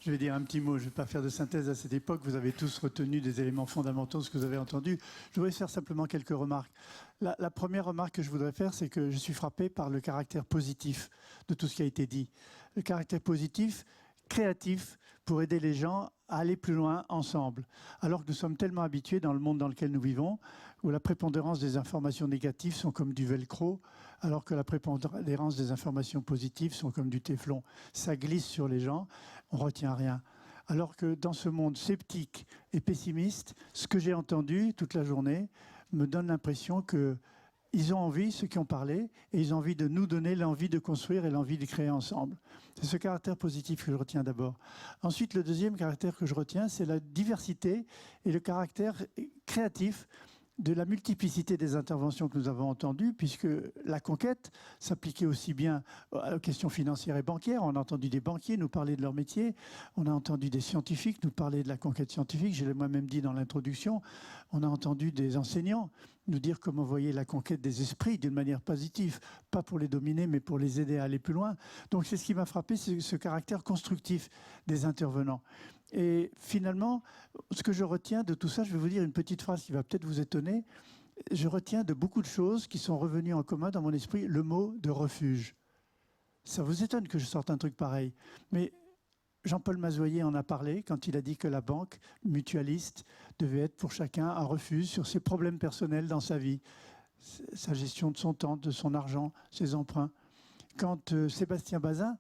Je vais dire un petit mot, je ne vais pas faire de synthèse à cette époque. Vous avez tous retenu des éléments fondamentaux de ce que vous avez entendu. Je voudrais faire simplement quelques remarques. La première remarque que je voudrais faire, c'est que je suis frappé par le caractère positif de tout ce qui a été dit. Le caractère positif, créatif, pour aider les gens à aller plus loin ensemble. Alors que nous sommes tellement habitués dans le monde dans lequel nous vivons, où la prépondérance des informations négatives sont comme du velcro, alors que la prépondérance des informations positives sont comme du téflon. Ça glisse sur les gens, on ne retient rien. Alors que dans ce monde sceptique et pessimiste, ce que j'ai entendu toute la journée me donne l'impression que ils ont envie, ceux qui ont parlé, et ils ont envie de nous donner l'envie de construire et l'envie de créer ensemble. C'est ce caractère positif que je retiens d'abord. Ensuite, le deuxième caractère que je retiens, c'est la diversité et le caractère créatif de la multiplicité des interventions que nous avons entendues, puisque la conquête s'appliquait aussi bien aux questions financières et bancaires. On a entendu des banquiers nous parler de leur métier, on a entendu des scientifiques nous parler de la conquête scientifique, je l'ai moi-même dit dans l'introduction, on a entendu des enseignants nous dire comment voyer la conquête des esprits d'une manière positive, pas pour les dominer, mais pour les aider à aller plus loin. Donc c'est ce qui m'a frappé, c'est ce caractère constructif des intervenants. Et finalement, ce que je retiens de tout ça, je vais vous dire une petite phrase qui va peut-être vous étonner. Je retiens de beaucoup de choses qui sont revenues en commun dans mon esprit le mot de refuge. Ça vous étonne que je sorte un truc pareil. Mais Jean-Paul Mazoyer en a parlé quand il a dit que la banque mutualiste devait être pour chacun un refuge sur ses problèmes personnels dans sa vie, sa gestion de son temps, de son argent, ses emprunts. Quand Sébastien Bazin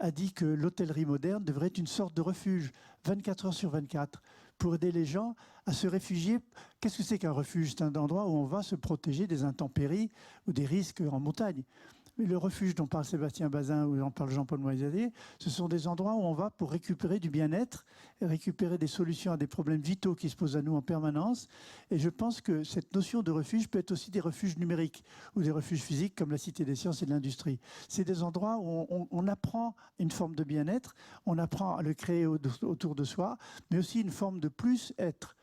a dit que l'hôtellerie moderne devrait être une sorte de refuge, 24 heures sur 24, pour aider les gens à se réfugier. Qu'est-ce que c'est qu'un refuge? C'est un endroit où on va se protéger des intempéries ou des risques en montagne. Mais le refuge dont parle Sébastien Bazin ou dont parle Jean-Paul Mazoyer, ce sont des endroits où on va pour récupérer du bien-être, et récupérer des solutions à des problèmes vitaux qui se posent à nous en permanence. Et je pense que cette notion de refuge peut être aussi des refuges numériques ou des refuges physiques comme la Cité des sciences et de l'industrie. C'est des endroits où on apprend une forme de bien-être, on apprend à le créer autour de soi, mais aussi une forme de plus-être.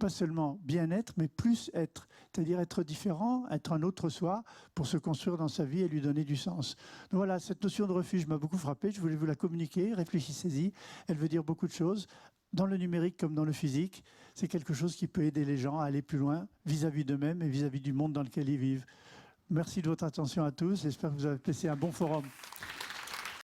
Pas seulement bien-être, mais plus être. C'est-à-dire être différent, être un autre soi pour se construire dans sa vie et lui donner du sens. Donc voilà, cette notion de refuge m'a beaucoup frappé. Je voulais vous la communiquer, réfléchissez-y. Elle veut dire beaucoup de choses. Dans le numérique comme dans le physique, c'est quelque chose qui peut aider les gens à aller plus loin vis-à-vis d'eux-mêmes et vis-à-vis du monde dans lequel ils vivent. Merci de votre attention à tous. J'espère que vous avez passé un bon forum.